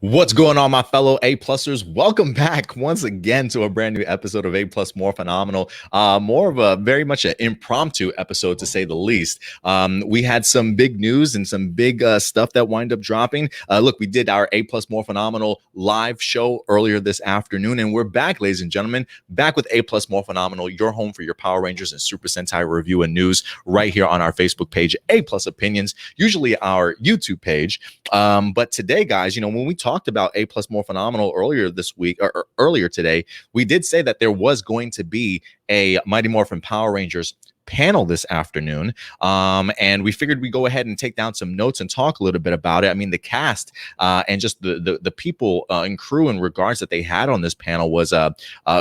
What's going on, my fellow A-Plusers? Welcome back once again to a brand new episode of A-Plus Morphinominal. More of a very much an impromptu episode, to say the least. We had some big news and some big stuff that wind up dropping. Look, we did our A-Plus Morphinominal live show earlier this afternoon, and we're back, ladies and gentlemen, back with A-Plus Morphinominal, your home for your Power Rangers and Super Sentai review and news right here on our Facebook page, A-Plus Opinions, usually our YouTube page. But today, guys, when we talked about A-Plus Morphinominal earlier this week or earlier today, we did say that there was going to be a Mighty Morphin Power Rangers panel this afternoon, and we figured we'd go ahead and take down some notes and talk a little bit about it. I mean, the cast and just the people and crew in regards that they had on this panel was a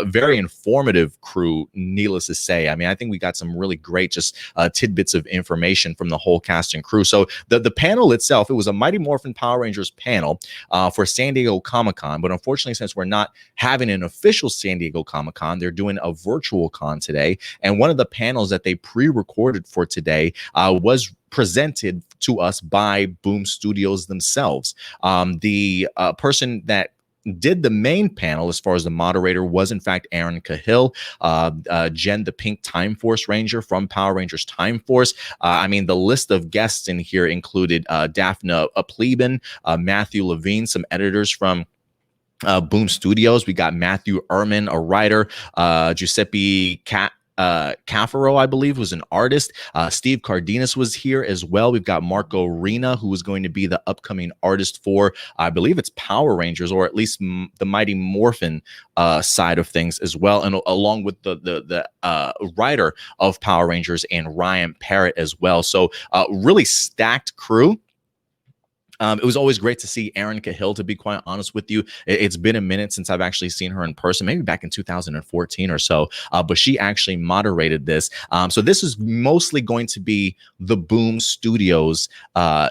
very informative crew, needless to say. I mean, I think we got some really great just tidbits of information from the whole cast and crew. So the panel itself, it was a Mighty Morphin Power Rangers panel for San Diego Comic-Con, but unfortunately, since we're not having an official San Diego Comic-Con, they're doing a virtual con today, and one of the panels that they pre-recorded for today was presented to us by Boom Studios themselves. The person that did the main panel as far as the moderator was in fact Erin Cahill, Jen the Pink Time Force Ranger from Power Rangers Time Force. I mean, the list of guests in here included Daphne Pleben, Matthew Levine, some editors from Boom Studios. We got Matthew Ehrman, a writer, Giuseppe Caffaro, I believe, was an artist. Steve Cardenas was here as well. We've got Marco Rena, who is going to be the upcoming artist for, I believe it's Power Rangers, or at least the Mighty Morphin side of things as well, and along with the writer of Power Rangers and Ryan Parrott as well. So really stacked crew. It was always great to see Erin Cahill, to be quite honest with you. It's been a minute since I've actually seen her in person, maybe back in 2014 or so, but she actually moderated this. So this is mostly going to be the Boom Studios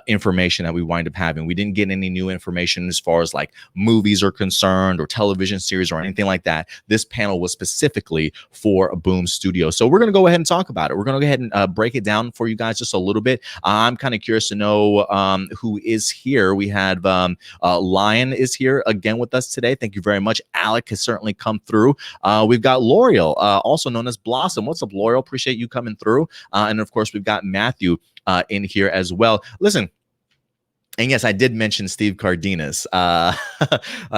information that we wind up having. We didn't get any new information as far as like movies are concerned or television series or anything like that. This panel was specifically for Boom Studios. So we're going to go ahead and talk about it. We're going to go ahead and break it down for you guys just a little bit. I'm kind of curious to know who is here. We had Lion is here again with us today. Thank you very much. Alec has certainly come through. We've got L'Oreal, also known as Blossom. What's up, L'Oreal? Appreciate you coming through. And of course, we've got Matthew in here as well. Listen. And yes, I did mention Steve Cardenas.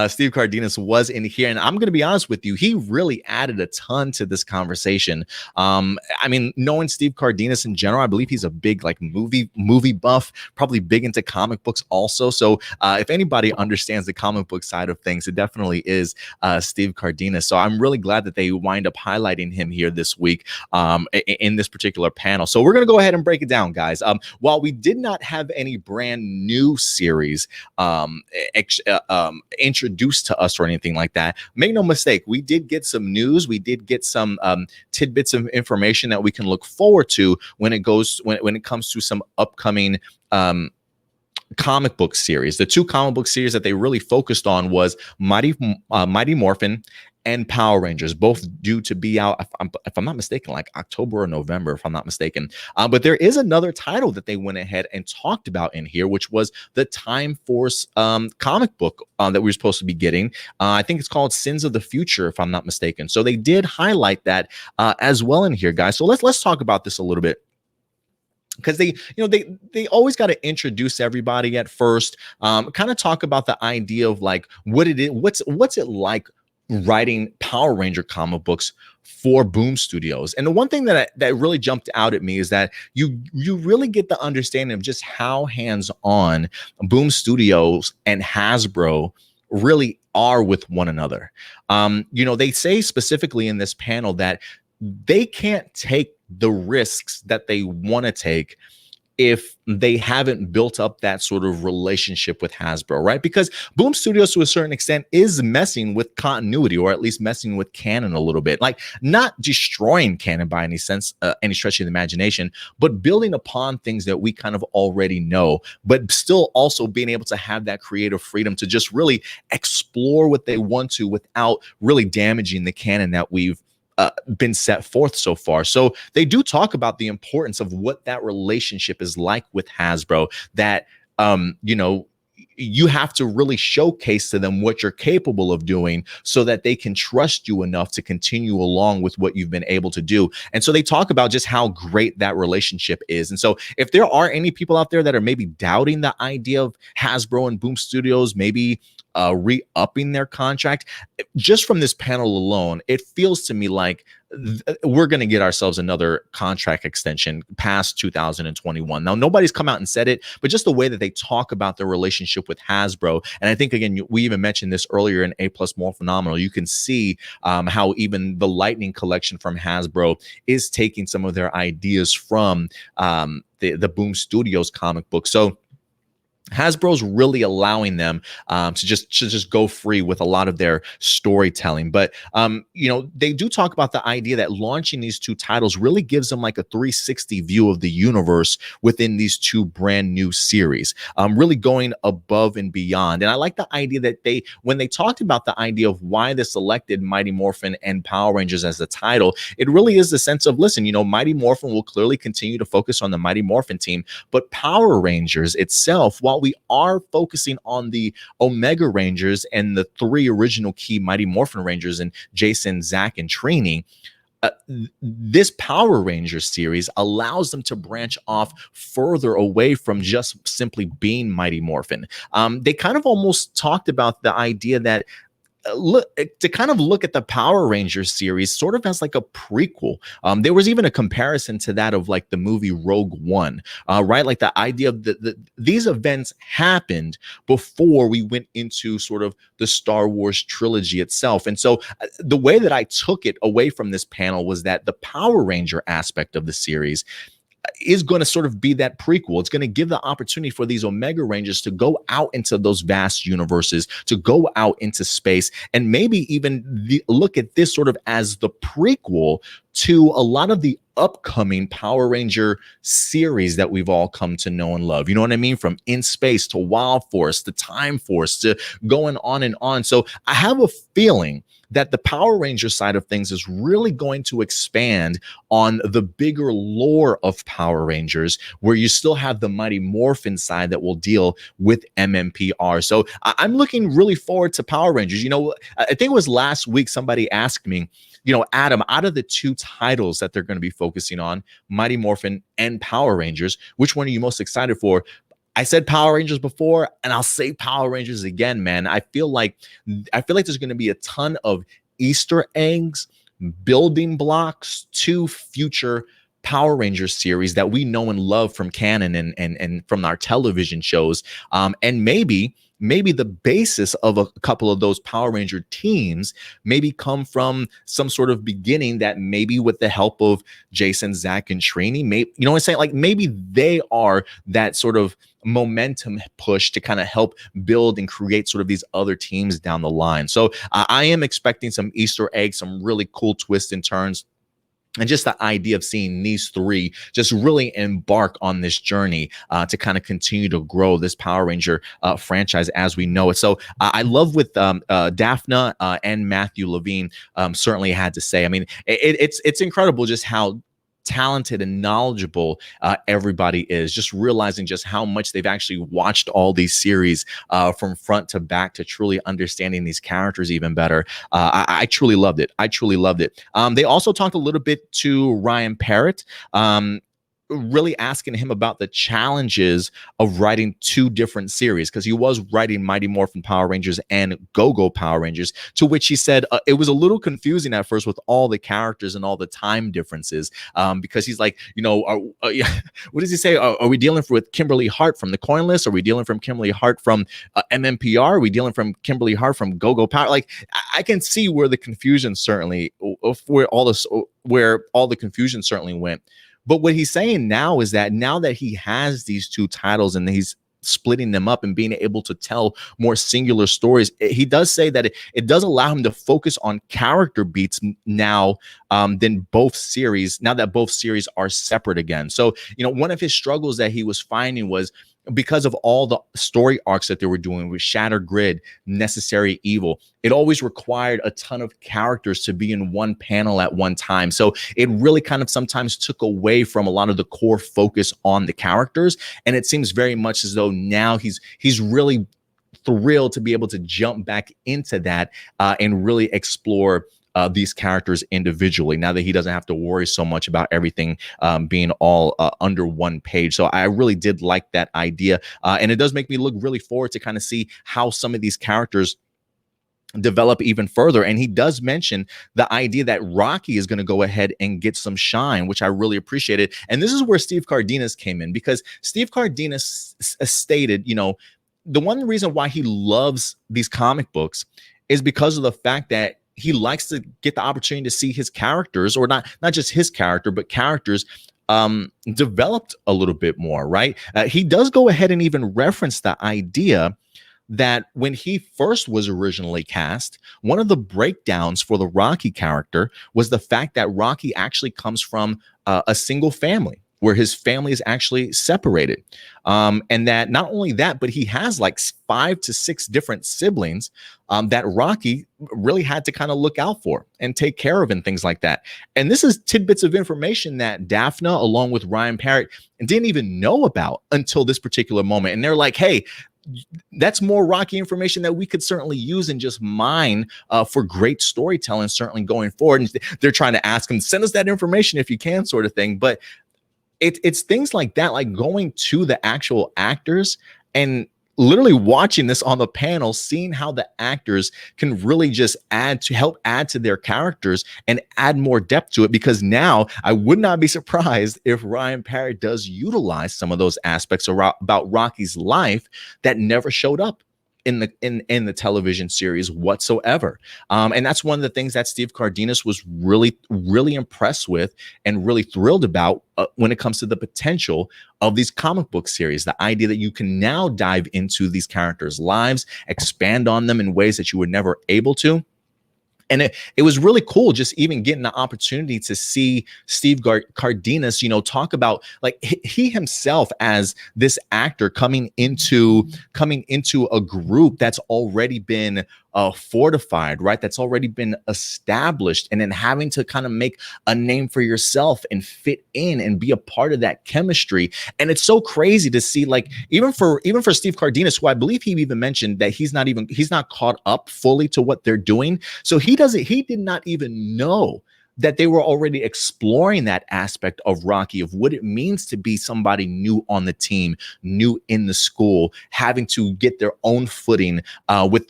Steve Cardenas was in here, and I'm going to be honest with you, he really added a ton to this conversation. I mean, knowing Steve Cardenas in general, I believe he's a big like movie buff, probably big into comic books also. So if anybody understands the comic book side of things, it definitely is Steve Cardenas. So I'm really glad that they wind up highlighting him here this week in this particular panel. So we're going to go ahead and break it down, guys. While we did not have any brand new series introduced to us or anything like that, make no mistake, we did get some news. We did get some tidbits of information that we can look forward to when it comes to some upcoming comic book series. The two comic book series that they really focused on was Mighty Morphin and Power Rangers, both due to be out, if I'm not mistaken, like October or November, if I'm not mistaken. But there is another title that they went ahead and talked about in here, which was the Time Force comic book that we were supposed to be getting. I think it's called Sins of the Future, if I'm not mistaken. So they did highlight that as well in here, guys. So let's talk about this a little bit, because they always got to introduce everybody at first, kind of talk about the idea of like what it is, what's it like writing Power Ranger comic books for Boom Studios. And the one thing that really jumped out at me is that you really get the understanding of just how hands-on Boom Studios and Hasbro really are with one another. They say specifically in this panel that they can't take the risks that they want to take if they haven't built up that sort of relationship with Hasbro, right? Because Boom Studios, to a certain extent, is messing with continuity, or at least messing with canon a little bit. Like, not destroying canon by any sense, any stretch of the imagination, but building upon things that we kind of already know, but still also being able to have that creative freedom to just really explore what they want to without really damaging the canon that we've been set forth so far. So they do talk about the importance of what that relationship is like with Hasbro, that you have to really showcase to them what you're capable of doing so that they can trust you enough to continue along with what you've been able to do. And so they talk about just how great that relationship is. And so if there are any people out there that are maybe doubting the idea of Hasbro and Boom Studios maybe re-upping their contract, just from this panel alone, it feels to me like we're going to get ourselves another contract extension past 2021. Now, nobody's come out and said it, but just the way that they talk about their relationship with Hasbro. And I think, again, we even mentioned this earlier in APlus Morphinominal. You can see how even the Lightning collection from Hasbro is taking some of their ideas from the Boom Studios comic book. So Hasbro's really allowing them to just go free with a lot of their storytelling. But they do talk about the idea that launching these two titles really gives them like a 360 view of the universe within these two brand new series, really going above and beyond. And I like the idea that when they talked about the idea of why they selected Mighty Morphin and Power Rangers as the title, it really is the sense of, listen, Mighty Morphin will clearly continue to focus on the Mighty Morphin team, but Power Rangers itself, while we are focusing on the Omega Rangers and the three original key Mighty Morphin Rangers and Jason, Zach, and Trini, this Power Rangers series allows them to branch off further away from just simply being Mighty Morphin. They kind of almost talked about the idea that look at the Power Rangers series sort of as like a prequel. There was even a comparison to that of like the movie Rogue One, right? Like the idea of these events happened before we went into sort of the Star Wars trilogy itself. And so the way that I took it away from this panel was that the Power Ranger aspect of the series is going to sort of be that prequel. It's going to give the opportunity for these Omega Rangers to go out into those vast universes, to go out into space, and maybe even look at this sort of as the prequel to a lot of the upcoming Power Ranger series that we've all come to know and love. You know what I mean? From In Space to Wild Force to Time Force to going on and on. So I have a feeling that the Power Ranger side of things is really going to expand on the bigger lore of Power Rangers, where you still have the Mighty Morphin side that will deal with MMPR. So I'm looking really forward to Power Rangers. I think it was last week somebody asked me, Adam, out of the two titles that they're going to be focusing on, Mighty Morphin and Power Rangers, which one are you most excited for? I said Power Rangers before, and I'll say Power Rangers again, man. I feel like there's going to be a ton of Easter eggs, building blocks to future Power Rangers series that we know and love from canon and from our television shows, and maybe the basis of a couple of those Power Ranger teams maybe come from some sort of beginning that maybe with the help of Jason, Zach, and Trini, maybe, you know what I'm saying? Like maybe they are that sort of momentum push to kind of help build and create sort of these other teams down the line. So I am expecting some Easter eggs, some really cool twists and turns. And just the idea of seeing these three just really embark on this journey to kind of continue to grow this Power Ranger franchise as we know it. So I love what Daphne and Matthew Levine certainly had to say. I mean, it's incredible just how talented and knowledgeable everybody is, just realizing just how much they've actually watched all these series from front to back to truly understanding these characters even better. I truly loved it. They also talked a little bit to Ryan Parrott, really asking him about the challenges of writing two different series, because he was writing Mighty Morphin Power Rangers and Go-Go Power Rangers, to which he said it was a little confusing at first with all the characters and all the time differences, because he's like, what does he say? Are we dealing with Kimberly Hart from the Coin List? Are we dealing from Kimberly Hart from MMPR? Are we dealing from Kimberly Hart from Go-Go Power? Like, I can see where the confusion certainly, where all the confusion certainly went. But what he's saying now is that now that he has these two titles and he's splitting them up and being able to tell more singular stories, he does say that it does allow him to focus on character beats now than both series, now that both series are separate again. So, one of his struggles that he was finding was because of all the story arcs that they were doing with Shattered Grid, Necessary Evil, it always required a ton of characters to be in one panel at one time. So it really kind of sometimes took away from a lot of the core focus on the characters. And it seems very much as though now he's really thrilled to be able to jump back into that and really explore these characters individually now that he doesn't have to worry so much about everything being all under one page. So I really did like that idea. And it does make me look really forward to kind of see how some of these characters develop even further. And he does mention the idea that Rocky is going to go ahead and get some shine, which I really appreciated. And this is where Steve Cardenas came in, because Steve Cardenas stated, the one reason why he loves these comic books is because of the fact that he likes to get the opportunity to see his characters, or not just his character, but characters developed a little bit more, right? He does go ahead and even reference the idea that when he first was originally cast, one of the breakdowns for the Rocky character was the fact that Rocky actually comes from a single family, where his family is actually separated. And that not only that, but he has like 5 to 6 different siblings that Rocky really had to kind of look out for and take care of and things like that. And this is tidbits of information that Daphne, along with Ryan Parrott, didn't even know about until this particular moment. And they're like, hey, that's more Rocky information that we could certainly use and just mine for great storytelling, certainly going forward. And they're trying to ask him, send us that information if you can, sort of thing. But it's things like that, like going to the actual actors and literally watching this on the panel, seeing how the actors can really just help add to their characters and add more depth to it. Because now I would not be surprised if Ryan Parrott does utilize some of those aspects about Rocky's life that never showed up in the television series whatsoever. And that's one of the things that Steve Cardenas was really, really impressed with and really thrilled about when it comes to the potential of these comic book series. The idea that you can now dive into these characters' lives, expand on them in ways that you were never able to. And it was really cool just even getting the opportunity to see Steve Cardenas, talk about like he himself as this actor coming into a group that's already been fortified, right? That's already been established, and then having to kind of make a name for yourself and fit in and be a part of that chemistry. And it's so crazy to see, like, even for Steve Cardenas, who I believe he even mentioned that he's not caught up fully to what they're doing. So he did not even know that they were already exploring that aspect of Rocky, of what it means to be somebody new on the team, new in the school, having to get their own footing with,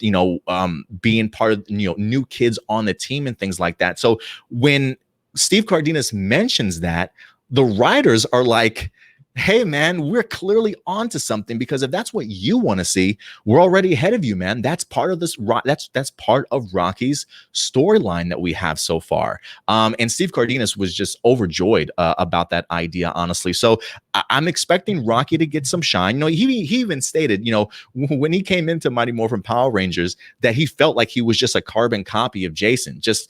being part of, new kids on the team and things like that. So when Steve Cardenas mentions that, the writers are like, hey, man, we're clearly onto something, because if that's what you want to see, we're already ahead of you, man. That's part of this. That's part of Rocky's storyline that we have so far. And Steve Cardenas was just overjoyed about that idea, honestly. So I'm expecting Rocky to get some shine. He even stated, when he came into Mighty Morphin Power Rangers, that he felt like he was just a carbon copy of Jason, just,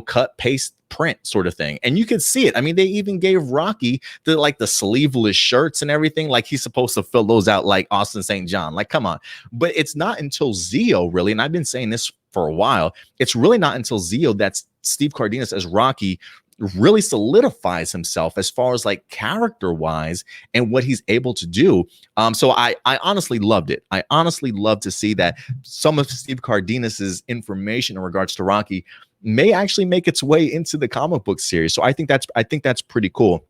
cut, paste, print sort of thing. And you could see it. I mean, they even gave Rocky the sleeveless shirts and everything, like he's supposed to fill those out like Austin St. John. Like, come on. But it's not until Zeo, really, and I've been saying this for a while, it's really not until Zeo that Steve Cardenas as Rocky really solidifies himself as far as like character wise and what he's able to do. So I honestly loved it. I honestly love to see that some of Steve Cardenas's information in regards to Rocky may actually make its way into the comic book series. So I think that's pretty cool.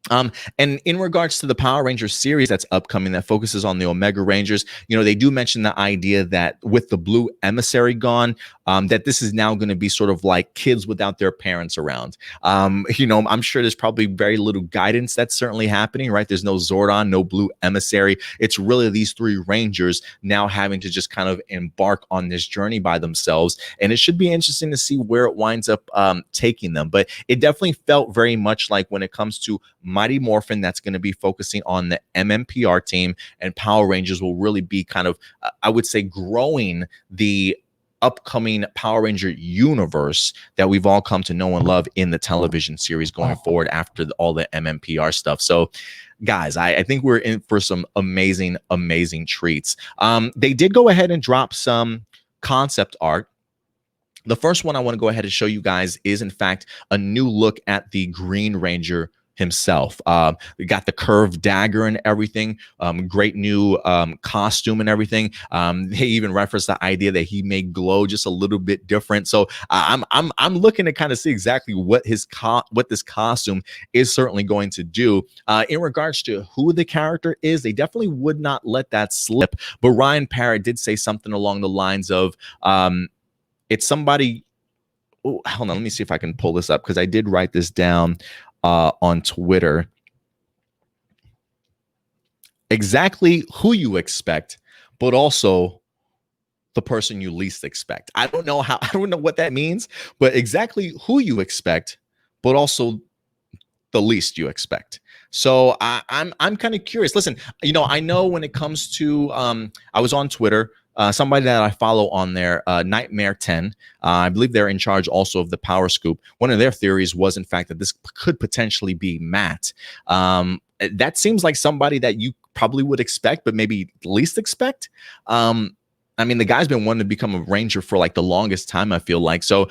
And in regards to the Power Rangers series that's upcoming that focuses on the Omega Rangers, they do mention the idea that with the Blue Emissary gone, that this is now going to be sort of like kids without their parents around. I'm sure there's probably very little guidance that's certainly happening, right? There's no Zordon, no Blue Emissary. It's really these 3 Rangers now having to just kind of embark on this journey by themselves. And it should be interesting to see where it winds up taking them. But it definitely felt very much like when it comes to Mighty Morphin, that's going to be focusing on the MMPR team, and Power Rangers will really be kind of, I would say, growing the upcoming Power Ranger universe that we've all come to know and love in the television series going forward after all the MMPR stuff. So guys, I think we're in for some amazing treats. They did go ahead and drop some concept art. The first one I want to go ahead and show you guys is, in fact, a new look at the Green Ranger himself. We got the curved dagger and everything. Great new costume and everything. They even referenced the idea that he may glow just a little bit different. So I'm looking to kind of see exactly what what this costume is certainly going to do. In regards to who the character is, they definitely would not let that slip. But Ryan Parrott did say something along the lines of, it's somebody. Oh, hold on, let me see if I can pull this up because I did write this down on Twitter. Exactly who you expect, but also the person you least expect. I don't know what that means, but exactly who you expect, but also the least you expect. So I'm kind of curious. Listen, I know when it comes to I was on Twitter. Somebody that I follow on there, Nightmare 10, I believe they're in charge also of the Power Scoop. One of their theories was, in fact, that this could potentially be Matt. That seems like somebody that you probably would expect, but maybe least expect. I mean, the guy's been wanting to become a Ranger for like the longest time, I feel like. So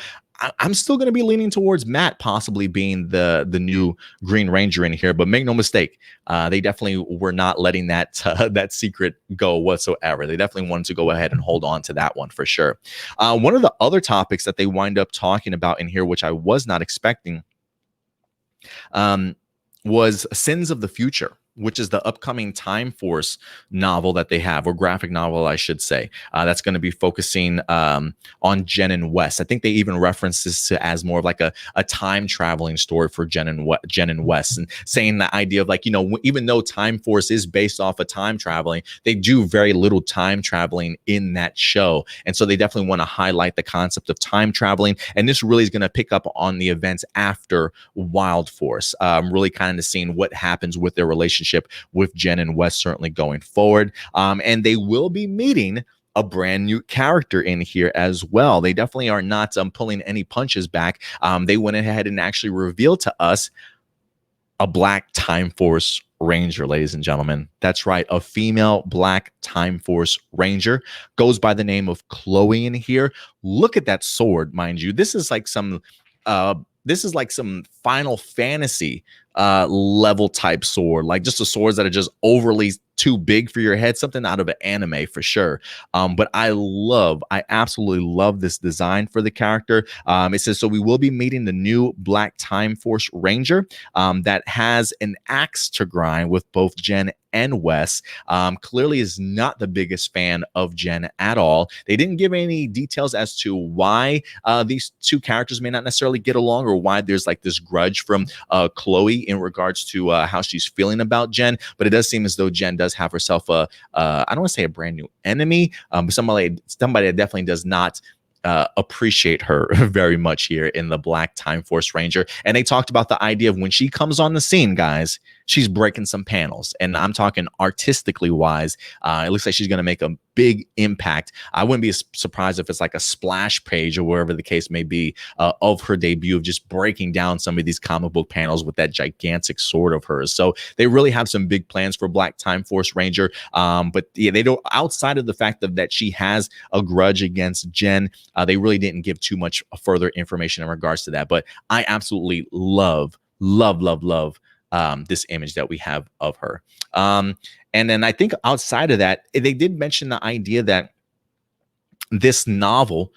I'm still going to be leaning towards Matt possibly being the new Green Ranger in here, but make no mistake, they definitely were not letting that that secret go whatsoever. They definitely wanted to go ahead and hold on to that one for sure. One of the other topics that they wind up talking about in here, which I was not expecting, was Sins of the Future, which is the upcoming Time Force novel that they have, or graphic novel, I should say. That's going to be focusing on Jen and Wes. I think they even reference this as more of like a time traveling story for Jen and Wes, and saying the idea of like, even though Time Force is based off of time traveling, they do very little time traveling in that show. And so they definitely want to highlight the concept of time traveling. And this really is going to pick up on the events after Wild Force, really kind of seeing what happens with their relationship with Jen and Wes certainly going forward. And they will be meeting a brand new character in here as well. They definitely are not pulling any punches back. They went ahead and actually revealed to us a Black Time Force Ranger, ladies and gentlemen. That's right, a female Black Time Force Ranger. Goes by the name of Chloe in here. Look at that sword, mind you. This is like some Final Fantasy level type sword, like just the swords that are just overly too big for your head, something out of an anime for sure. But I absolutely love this design for the character. It says, so we will be meeting the new Black Time Force Ranger that has an axe to grind with both Jen and Wes. Clearly is not the biggest fan of Jen at all. They didn't give any details as to why these two characters may not necessarily get along, or why there's like this grudge from Chloe in regards to how she's feeling about Jen. But it does seem as though Jen does have herself I don't want to say a brand new enemy, but somebody that definitely does not appreciate her very much here in the Black Time Force Ranger. And they talked about the idea of when she comes on the scene, guys, she's breaking some panels. And I'm talking artistically wise. It looks like she's going to make a big impact. I wouldn't be surprised if it's like a splash page or wherever the case may be of her debut, of just breaking down some of these comic book panels with that gigantic sword of hers. So they really have some big plans for Black Time Force Ranger. But yeah, they don't, outside of the fact that she has a grudge against Jen, they really didn't give too much further information in regards to that. But I absolutely love this image that we have of her. And then I think outside of that, they did mention the idea that this novel,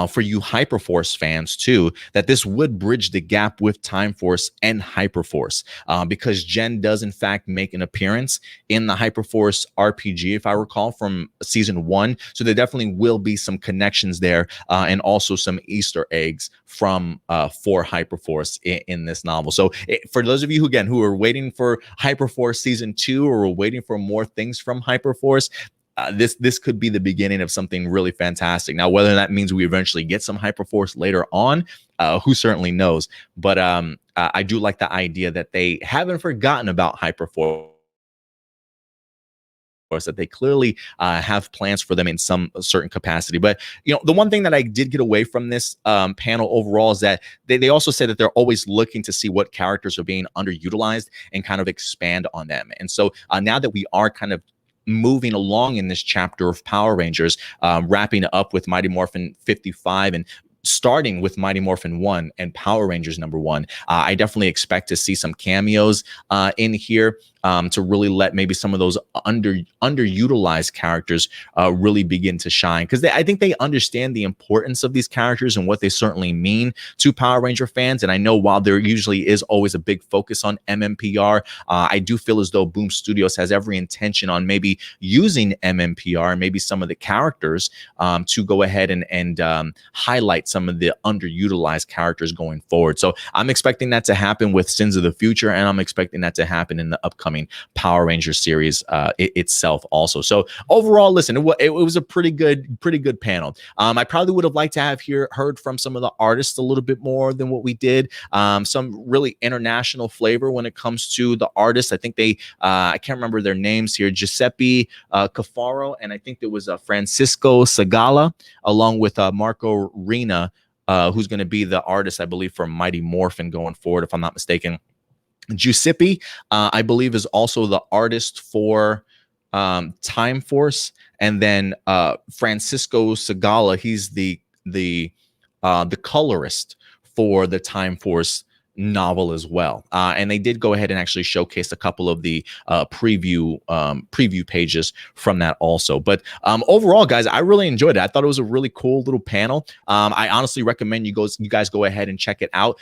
for you Hyperforce fans too, that this would bridge the gap with Time Force and Hyperforce, because Jen does in fact make an appearance in the Hyperforce RPG, if I recall, from season 1. So there definitely will be some connections there, and also some Easter eggs from for Hyperforce in this novel. So for those of you who are waiting for Hyperforce season 2, or are waiting for more things from Hyperforce, this could be the beginning of something really fantastic. Now, whether that means we eventually get some Hyperforce later on, who certainly knows? But I do like the idea that they haven't forgotten about Hyperforce, that they clearly have plans for them in some certain capacity. But the one thing that I did get away from this panel overall is that they also say that they're always looking to see what characters are being underutilized and kind of expand on them. And so now that we are kind of moving along in this chapter of Power Rangers, wrapping up with Mighty Morphin 55 and starting with Mighty Morphin 1 and Power Rangers #1. I definitely expect to see some cameos in here to really let maybe some of those underutilized characters really begin to shine, because I think they understand the importance of these characters and what they certainly mean to Power Ranger fans. And I know while there usually is always a big focus on MMPR, I do feel as though Boom Studios has every intention on maybe using MMPR, maybe some of the characters to go ahead and highlight some of the underutilized characters going forward. So I'm expecting that to happen with Sins of the Future, and I'm expecting that to happen in the upcoming Power Rangers series itself also. So overall, listen, it was a pretty good panel. I probably would have liked to have heard from some of the artists a little bit more than what we did. Some really international flavor when it comes to the artists. I think I can't remember their names here, Giuseppe Cafaro, and I think there was Francisco Segala, along with Marco Rena, who's going to be the artist, I believe, for Mighty Morphin going forward, if I'm not mistaken. Giuseppe, I believe, is also the artist for Time Force, and then Francisco Segala, he's the colorist for the Time Force novel as well. And they did go ahead and actually showcase a couple of the preview pages from that also. But overall, guys, I really enjoyed it. I thought it was a really cool little panel. I honestly recommend you guys go ahead and check it out.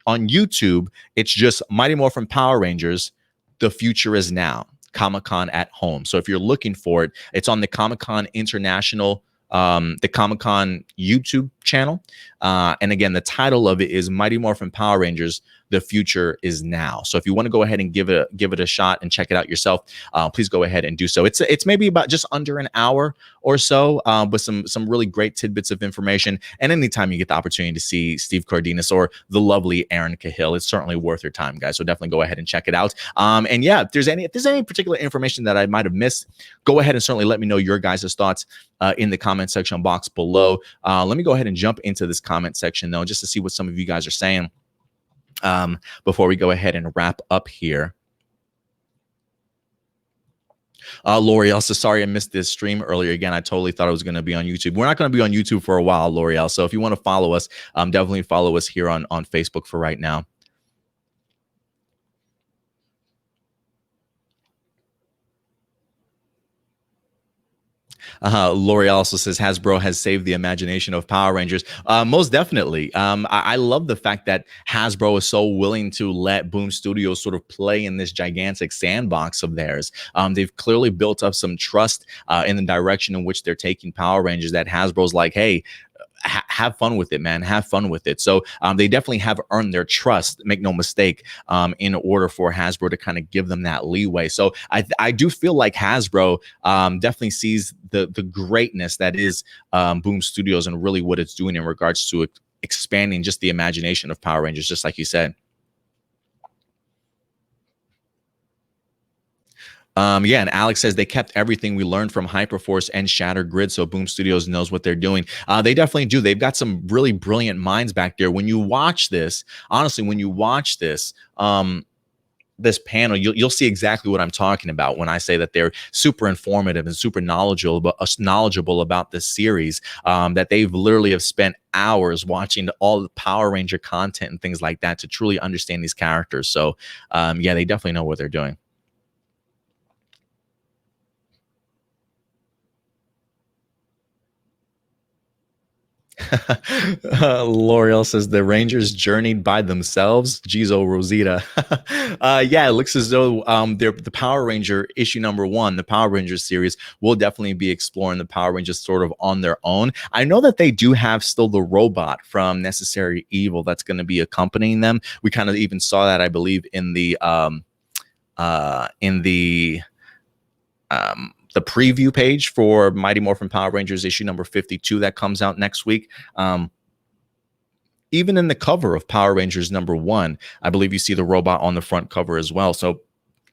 On YouTube, it's just Mighty Morphin Power Rangers, The Future Is Now, Comic-Con at Home. So if you're looking for it, it's on the Comic-Con International, the Comic-Con YouTube channel. And again, the title of it is Mighty Morphin Power Rangers, The Future Is Now. So if you want to go ahead and give it a shot and check it out yourself, please go ahead and do so. It's maybe about just under an hour or so, with some really great tidbits of information. And anytime you get the opportunity to see Steve Cardenas or the lovely Erin Cahill, it's certainly worth your time, guys. So definitely go ahead and check it out. And yeah, if there's any particular information that I might have missed, go ahead and certainly let me know your guys' thoughts in the comment section box below. Let me go ahead and jump into this comment section though, just to see what some of you guys are saying before we go ahead and wrap up here. L'Oreal says, sorry I missed this stream earlier. Again, I totally thought it was going to be on YouTube. We're not going to be on YouTube for a while, L'Oreal. So if you want to follow us, definitely follow us here on Facebook for right now. L'Oreal also says Hasbro has saved the imagination of Power Rangers. Most definitely. I love the fact that Hasbro is so willing to let Boom Studios sort of play in this gigantic sandbox of theirs. They've clearly built up some trust in the direction in which they're taking Power Rangers, that Hasbro's like, hey, have fun with it, man. Have fun with it. So they definitely have earned their trust, make no mistake, in order for Hasbro to kind of give them that leeway. So I do feel like Hasbro definitely sees the greatness that is Boom Studios and really what it's doing in regards to expanding just the imagination of Power Rangers, just like you said. Yeah, and Alex says they kept everything we learned from Hyperforce and Shattered Grid, so Boom Studios knows what they're doing. They definitely do. They've got some really brilliant minds back there. When you watch this, honestly, this panel, you'll see exactly what I'm talking about when I say that they're super informative and super knowledgeable about this series, that they've literally have spent hours watching all the Power Ranger content and things like that to truly understand these characters. So yeah, they definitely know what they're doing. L'Oreal says the Rangers journeyed by themselves. Gizo Rosita. Yeah, it looks as though the Power Ranger issue #1, the Power Rangers series, will definitely be exploring the Power Rangers sort of on their own. I know that they do have still the robot from Necessary Evil that's going to be accompanying them. We kind of even saw that, I believe, in the preview page for Mighty Morphin Power Rangers issue #52 that comes out next week. Even in the cover of Power Rangers #1, I believe you see the robot on the front cover as well. So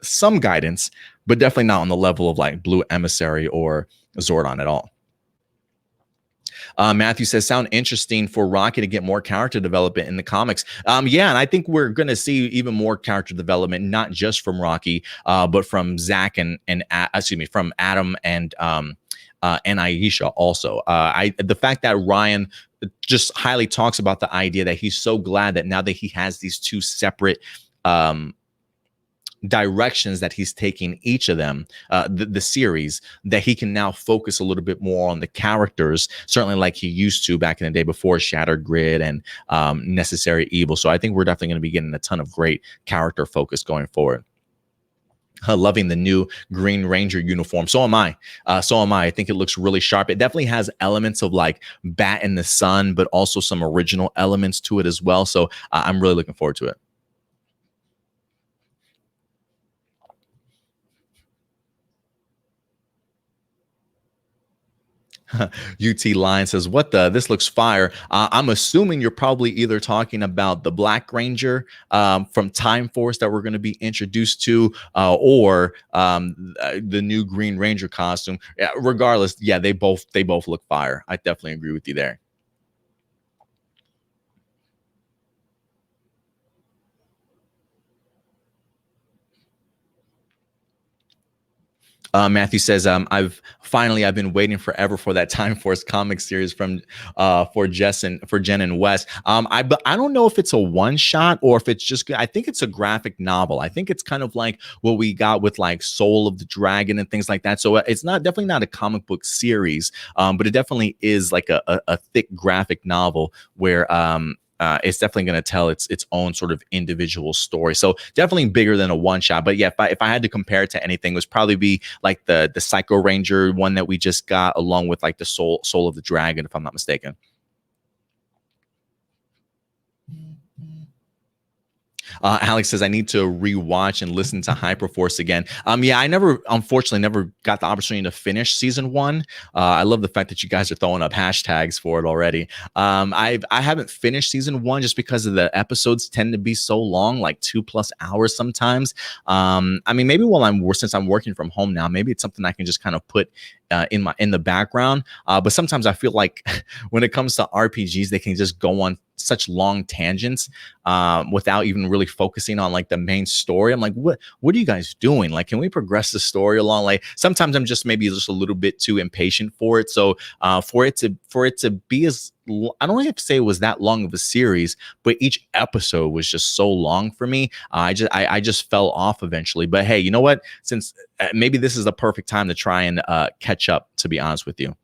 some guidance, but definitely not on the level of like Blue Emissary or Zordon at all. Matthew says, sound interesting for Rocky to get more character development in the comics. Yeah, and I think we're going to see even more character development, not just from Rocky, but from Zach from Adam and and Aisha also. The fact that Ryan just highly talks about the idea that he's so glad that now that he has these two separate directions that he's taking each of them, the series, that he can now focus a little bit more on the characters, certainly like he used to back in the day before Shattered Grid and Necessary Evil. So I think we're definitely going to be getting a ton of great character focus going forward. Loving the new Green Ranger uniform. So am I. I think it looks really sharp. It definitely has elements of like Bat in the Sun, but also some original elements to it as well. So I'm really looking forward to it. UT Lion says, "What the? This looks fire." I'm assuming you're probably either talking about the Black Ranger from Time Force that we're going to be introduced to, or the new Green Ranger costume. Yeah, regardless, yeah, they both look fire. I definitely agree with you there. Matthew says, I've been waiting forever for that Time Force comic series from for Jen and Wes. But I don't know if it's a one shot or if it's just. I think it's a graphic novel. I think it's kind of like what we got with like Soul of the Dragon and things like that. So it's definitely not a comic book series, but it definitely is like a thick graphic novel where it's definitely going to tell its own sort of individual story. So definitely bigger than a one shot. But yeah, if I had to compare it to anything, it would probably be like the Psycho Ranger one that we just got, along with like the Soul of the Dragon, if I'm not mistaken. Alex says, I need to rewatch and listen to Hyperforce again. Yeah, I unfortunately never got the opportunity to finish season 1. I love the fact that you guys are throwing up hashtags for it already. I haven't finished season 1 just because of the episodes tend to be so long, like 2+ hours sometimes. I mean, maybe since I'm working from home now, maybe it's something I can just kind of put in the background. But sometimes I feel like when it comes to RPGs, they can just go on such long tangents without even really focusing on like the main story. I'm like, what are you guys doing? Like, can we progress the story along? Like, sometimes I'm just maybe just a little bit too impatient for it. So for it to be as, I don't have to say it was that long of a series, but each episode was just so long for me. I just fell off eventually. But hey, you know what? Since maybe this is the perfect time to try and catch up, to be honest with you.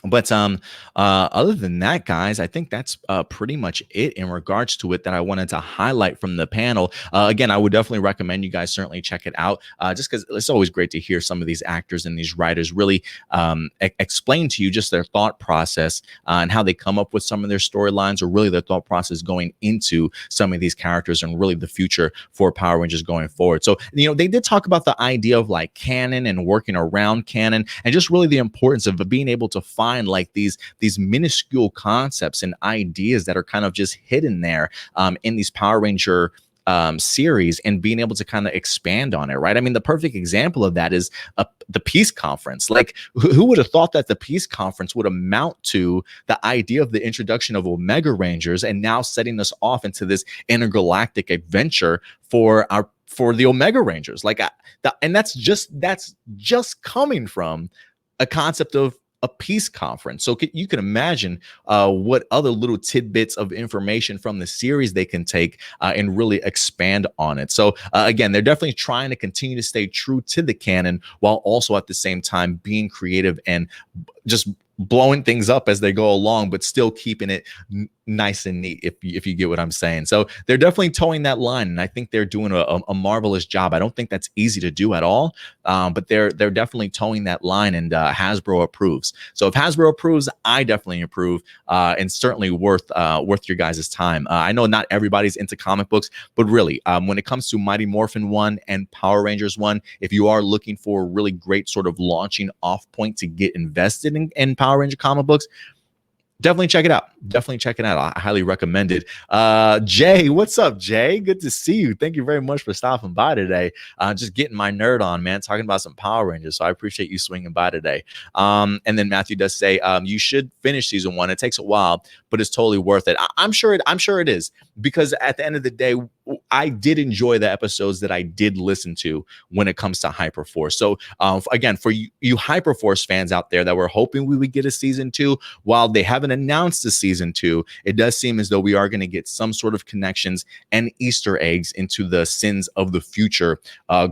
But other than that, guys, I think that's pretty much it in regards to it that I wanted to highlight from the panel. Again, I would definitely recommend you guys certainly check it out, just because it's always great to hear some of these actors and these writers really explain to you just their thought process and how they come up with some of their storylines, or really their thought process going into some of these characters and really the future for Power Rangers going forward. So, they did talk about the idea of like canon and working around canon, and just really the importance of being able to find like these minuscule concepts and ideas that are kind of just hidden there in these Power Ranger series, and being able to kind of expand on it, right? I mean, the perfect example of that is the Peace Conference. Like, who would have thought that the Peace Conference would amount to the idea of the introduction of Omega Rangers, and now setting us off into this intergalactic adventure for the Omega Rangers? Like, and that's just coming from a concept of a peace conference. So you can imagine what other little tidbits of information from the series they can take and really expand on it. So again, they're definitely trying to continue to stay true to the canon, while also at the same time being creative and just blowing things up as they go along, but still keeping it nice and neat, if you get what I'm saying. So they're definitely towing that line, and I think they're doing a marvelous job. I don't think that's easy to do at all, but they're definitely towing that line, and Hasbro approves. So if Hasbro approves, I definitely approve, and certainly worth your guys' time. I know not everybody's into comic books, but really, when it comes to Mighty Morphin 1 and Power Rangers 1, if you are looking for a really great sort of launching off point to get invested in Power Ranger comic books, definitely check it out. I highly recommend it. Jay, what's up, Jay? Good to see you. Thank you very much for stopping by today. Just getting my nerd on, man, talking about some Power Rangers. So I appreciate you swinging by today. And then Matthew does say you should finish season 1. It takes a while, but it's totally worth it. I'm sure it is, because at the end of the day, I did enjoy the episodes that I did listen to when it comes to Hyperforce. So again, for you Hyperforce fans out there that were hoping we would get a season 2, while they haven't announced the season 2, it does seem as though we are going to get some sort of connections and Easter eggs into the Sins of the Future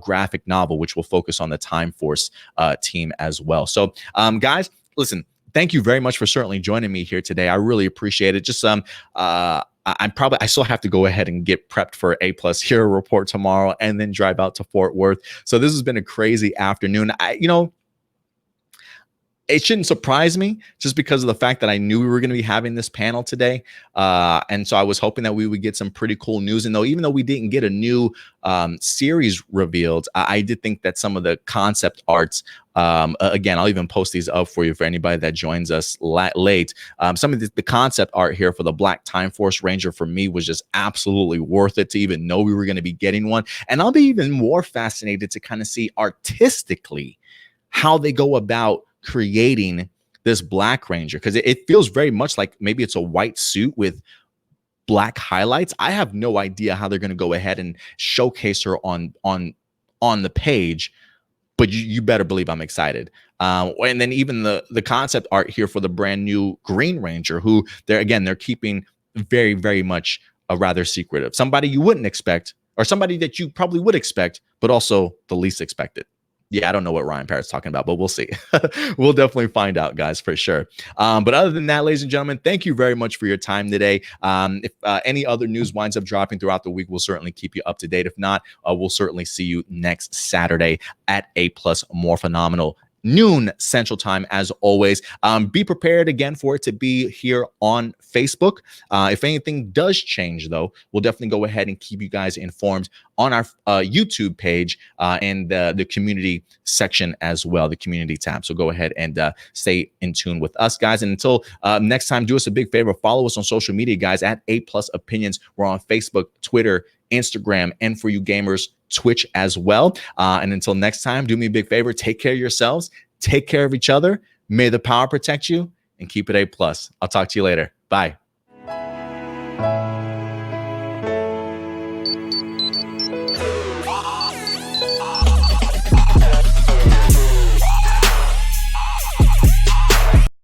graphic novel, which will focus on the Time Force team as well. So guys, listen, thank you very much for certainly joining me here today. I really appreciate it. Just I still have to go ahead and get prepped for APlus Hero Report tomorrow and then drive out to Fort Worth. So this has been a crazy afternoon. It shouldn't surprise me just because of the fact that I knew we were going to be having this panel today. And so I was hoping that we would get some pretty cool news. And even though we didn't get a new series revealed, I did think that some of the concept arts, again, I'll even post these up for you for anybody that joins us late. Some of the concept art here for the Black Time Force Ranger for me was just absolutely worth it to even know we were going to be getting one. And I'll be even more fascinated to kind of see artistically how they go about creating this Black Ranger, because it feels very much like maybe it's a white suit with black highlights. I have no idea how they're going to go ahead and showcase her on the page, but you better believe I'm excited. And then even the concept art here for the brand new Green Ranger, who they're keeping very, very much a rather secretive, somebody you wouldn't expect, or somebody that you probably would expect, but also the least expected. Yeah, I don't know what Ryan Parrott's talking about, but we'll see. We'll definitely find out, guys, for sure. But other than that, ladies and gentlemen, thank you very much for your time today. If any other news winds up dropping throughout the week, we'll certainly keep you up to date. If not, we'll certainly see you next Saturday at APlus Morphinominal, noon Central Time, as always. Be prepared again for it to be here on Facebook. If anything does change, though, we'll definitely go ahead and keep you guys informed on our YouTube page and the community section as well, the community tab. So go ahead and stay in tune with us, guys. And until next time, do us a big favor. Follow us on social media, guys, at APlus Opinions. We're on Facebook, Twitter, Instagram, and for you gamers, Twitch as well. And until next time, do me a big favor. Take care of yourselves. Take care of each other. May the power protect you, and keep it A+. I'll talk to you later. Bye.